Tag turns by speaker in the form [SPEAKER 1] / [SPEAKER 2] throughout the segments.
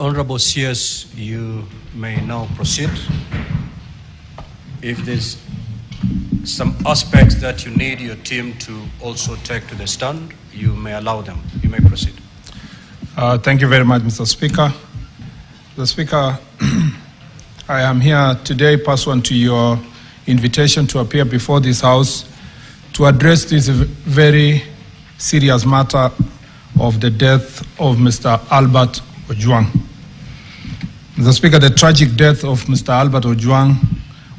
[SPEAKER 1] Honorable CS, you may now proceed. If there's some aspects that you need your team to also take to the stand, you may allow them. You may proceed.
[SPEAKER 2] Thank you very much, Mr. Speaker. Mr. Speaker, I am here today pursuant to your invitation to appear before this House to address this very serious matter of the death of Mr. Albert Ojwang. Mr. Speaker, the tragic death of Mr. Albert Ojwang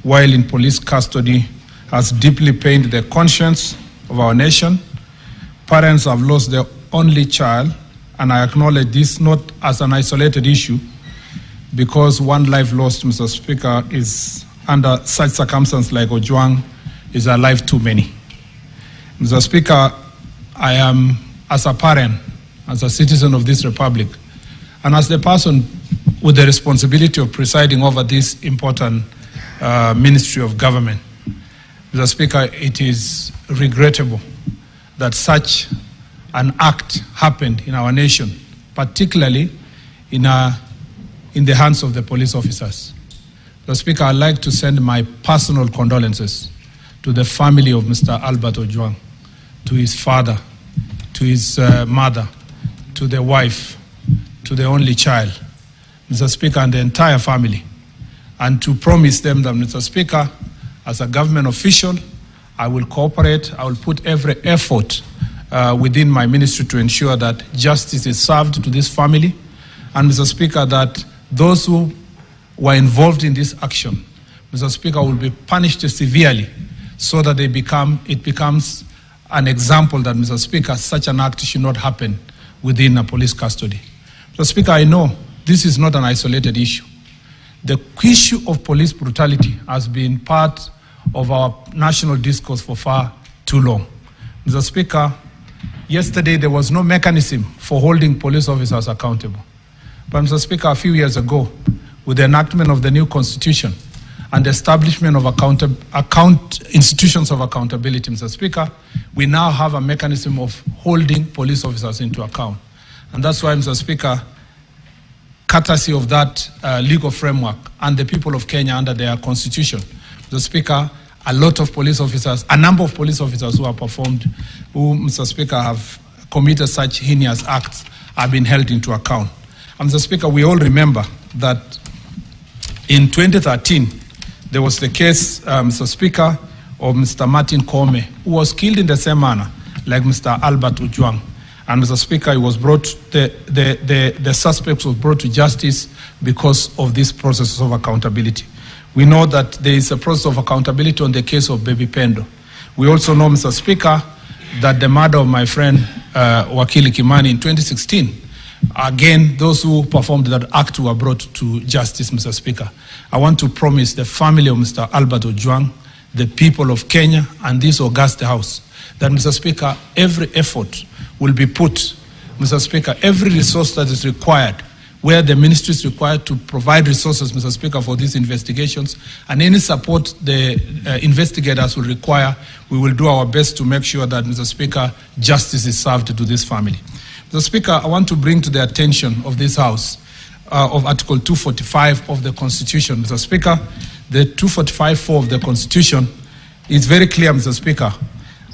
[SPEAKER 2] while in police custody has deeply pained the conscience of our nation. Parents have lost their only child, and I acknowledge this not as an isolated issue, because one life lost, Mr. Speaker, is under such circumstances like Ojwang is a life too many. Mr. Speaker, I am, as a parent, as a citizen of this republic, and as the person with the responsibility of presiding over this important ministry of government, Mr. Speaker, it is regrettable that such an act happened in our nation, particularly in the hands of the police officers. Mr. Speaker, I'd like to send my personal condolences to the family of Mr. Albert Ojwang, to his father, to his mother, to the wife, to the only child, Mr. Speaker, and the entire family, and to promise them that, Mr. Speaker, as a government official, I will cooperate, I will put every effort within my ministry to ensure that justice is served to this family, and, Mr. Speaker, that those who were involved in this action, Mr. Speaker, will be punished severely so that it becomes an example that, Mr. Speaker, such an act should not happen within a police custody. Mr. Speaker, I know this is not an isolated issue. The issue of police brutality has been part of our national discourse for far too long. Mr. Speaker, yesterday there was no mechanism for holding police officers accountable. But, Mr. Speaker, a few years ago, with the enactment of the new constitution and the establishment of institutions of accountability, Mr. Speaker, we now have a mechanism of holding police officers into account. And that's why, Mr. Speaker, courtesy of that legal framework and the people of Kenya under their constitution, Mr. Speaker, a number of police officers who have performed, who, Mr. Speaker, have committed such heinous acts have been held into account. And, Mr. Speaker, we all remember that in 2013, there was the case, Mr. Speaker, of Mr. Martin Kome, who was killed in the same manner like Mr. Albert Ojwang. And, Mr. Speaker, he was brought, the suspect was brought to justice because of this process of accountability. We know that there is a process of accountability on the case of Baby Pendo. We also know, Mr. Speaker, that the murder of my friend Wakili Kimani in 2016, again, those who performed that act were brought to justice, Mr. Speaker. I want to promise the family of Mr. Albert Ojwang, the people of Kenya, and this august House, that, Mr. Speaker, every effort will be put, Mr. Speaker, every resource that is required, where the ministry is required to provide resources, Mr. Speaker, for these investigations, and any support the investigators will require, we will do our best to make sure that, Mr. Speaker, justice is served to this family. Mr. Speaker, I want to bring to the attention of this House of Article 245 of the Constitution. Mr. Speaker, the 245(4) of the Constitution is very clear, Mr. Speaker,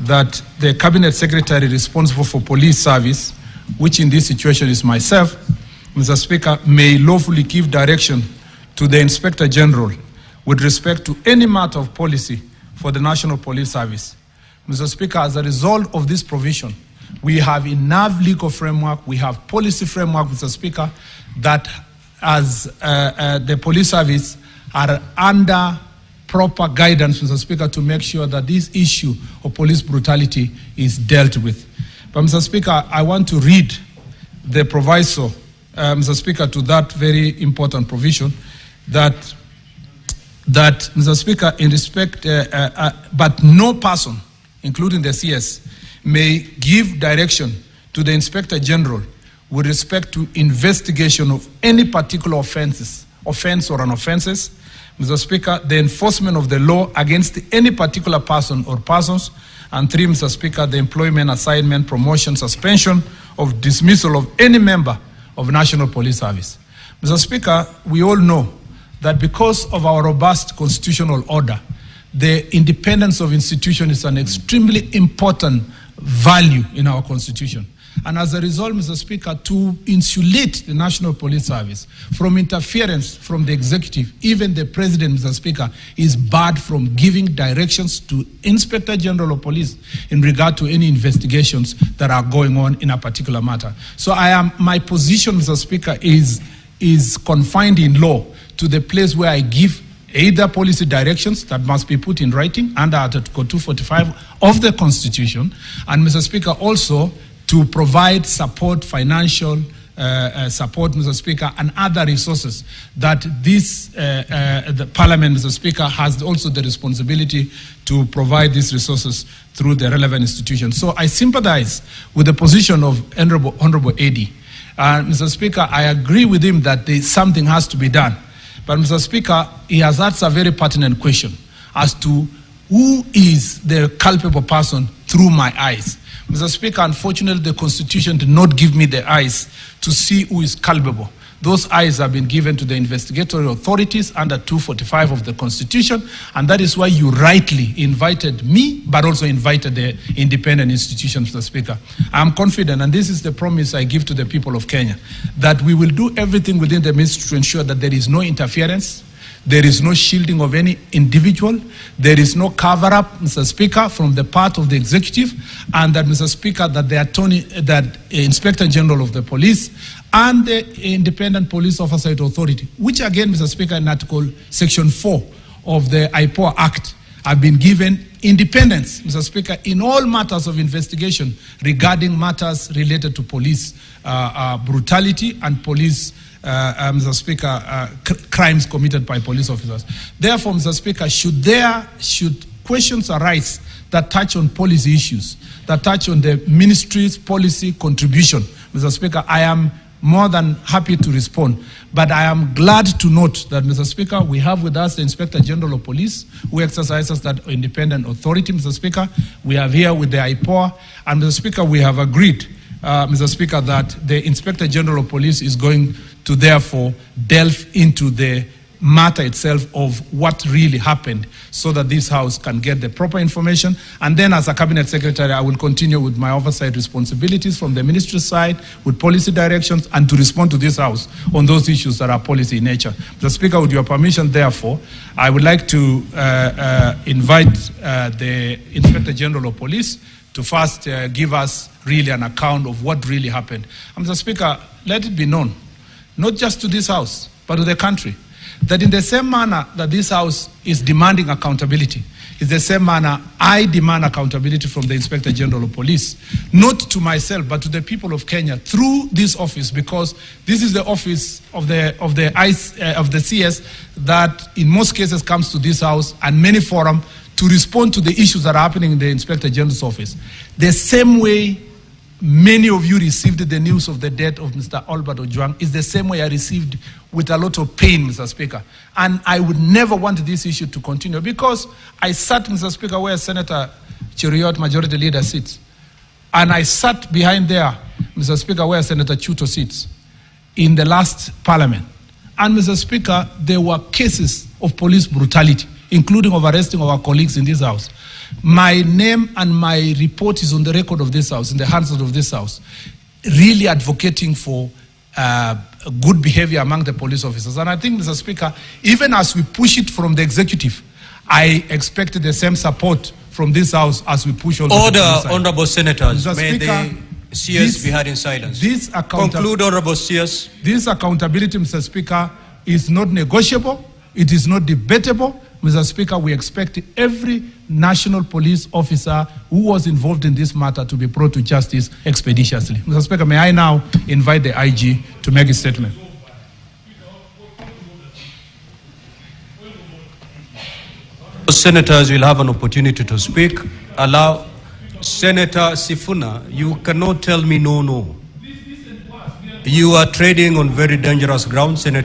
[SPEAKER 2] that the Cabinet Secretary responsible for police service, which in this situation is myself, Mr. Speaker, may lawfully give direction to the Inspector General with respect to any matter of policy for the National Police Service. Mr. Speaker, as a result of this provision, we have enough legal framework, we have policy framework, Mr. Speaker, that as the police service are under proper guidance, Mr. Speaker, to make sure that this issue of police brutality is dealt with. But, Mr. Speaker, I want to read the proviso, Mr. Speaker, to that very important provision that Mr. Speaker, in respect, but no person, including the CS, may give direction to the Inspector General with respect to investigation of any particular offense or offenses. Mr. Speaker, the enforcement of the law against any particular person or persons, and 3, Mr. Speaker, the employment, assignment, promotion, suspension, of dismissal of any member of National Police Service. Mr. Speaker, we all know that because of our robust constitutional order, the independence of institutions is an extremely important value in our constitution. And as a result, Mr. Speaker, to insulate the National Police Service from interference from the executive, even the President, Mr. Speaker, is barred from giving directions to Inspector General of Police in regard to any investigations that are going on in a particular matter. So my position, Mr. Speaker, is confined in law to the place where I give either policy directions that must be put in writing under Article 245 of the Constitution, and Mr. Speaker, also to provide support, financial support, Mr. Speaker, and other resources that the Parliament, Mr. Speaker, has also the responsibility to provide these resources through the relevant institutions. So I sympathize with the position of Honorable Eddie. Mr. Speaker, I agree with him that something has to be done. But Mr. Speaker, he has asked a very pertinent question as to who is the culpable person through my eyes. Mr. Speaker, unfortunately, the Constitution did not give me the eyes to see who is culpable. Those eyes have been given to the investigatory authorities under 245 of the Constitution, and that is why you rightly invited me, but also invited the independent institutions, Mr. Speaker. I am confident, and this is the promise I give to the people of Kenya, that we will do everything within the ministry to ensure that there is no interference, there is no shielding of any individual, there is no cover-up, Mr. Speaker, from the part of the executive, and that, Mr. Speaker, that the Inspector General of the Police and the Independent Police Oversight Authority, which again, Mr. Speaker, in Article Section 4 of the IPOA Act, have been given independence, Mr. Speaker, in all matters of investigation regarding matters related to police brutality and police Mr. Speaker, crimes committed by police officers. Therefore, Mr. Speaker, should questions arise that touch on policy issues, that touch on the ministry's policy contribution, Mr. Speaker, I am more than happy to respond. But I am glad to note that, Mr. Speaker, we have with us the Inspector General of Police, who exercises that independent authority, Mr. Speaker. We have here with the IPOA, and Mr. Speaker, we have agreed, Mr. Speaker, that the Inspector General of Police is going to therefore delve into the matter itself of what really happened so that this House can get the proper information. And then as a Cabinet Secretary, I will continue with my oversight responsibilities from the ministry side with policy directions and to respond to this House on those issues that are policy in nature. Mr. Speaker, with your permission, therefore, I would like to invite the Inspector General of Police to first give us really an account of what really happened. Mr. Speaker, let it be known, not just to this House, but to the country, that in the same manner that this House is demanding accountability, is the same manner I demand accountability from the Inspector General of Police, not to myself, but to the people of Kenya through this office, because this is the office of the CS that in most cases comes to this House and many forums to respond to the issues that are happening in the Inspector General's office. The same way many of you received the news of the death of Mr. Albert Ojwang is the same way I received with a lot of pain, Mr. Speaker. And I would never want this issue to continue because I sat, Mr. Speaker, where Senator Cheriot, Majority Leader, sits. And I sat behind there, Mr. Speaker, where Senator Chuto sits in the last Parliament. And, Mr. Speaker, there were cases of police brutality, including of arresting our colleagues in this House. My name and my report is on the record of this House, in the hands of this House, really advocating for good behavior among the police officers. And I think, Mr. Speaker, even as we push it from the executive, I expect the same support from this House as we push on
[SPEAKER 1] Order, honorable senators. Mr. May
[SPEAKER 2] Speaker,
[SPEAKER 1] the CS be heard in silence. Conclude, honorable CS.
[SPEAKER 2] This accountability, Mr. Speaker, is not negotiable. It is not debatable. Mr. Speaker, we expect every national police officer who was involved in this matter to be brought to justice expeditiously. Mr. Speaker, may I now invite the IG to make a statement.
[SPEAKER 1] Senators will have an opportunity to speak. Allow Senator Sifuna, you cannot tell me no. You are trading on very dangerous ground, Senator.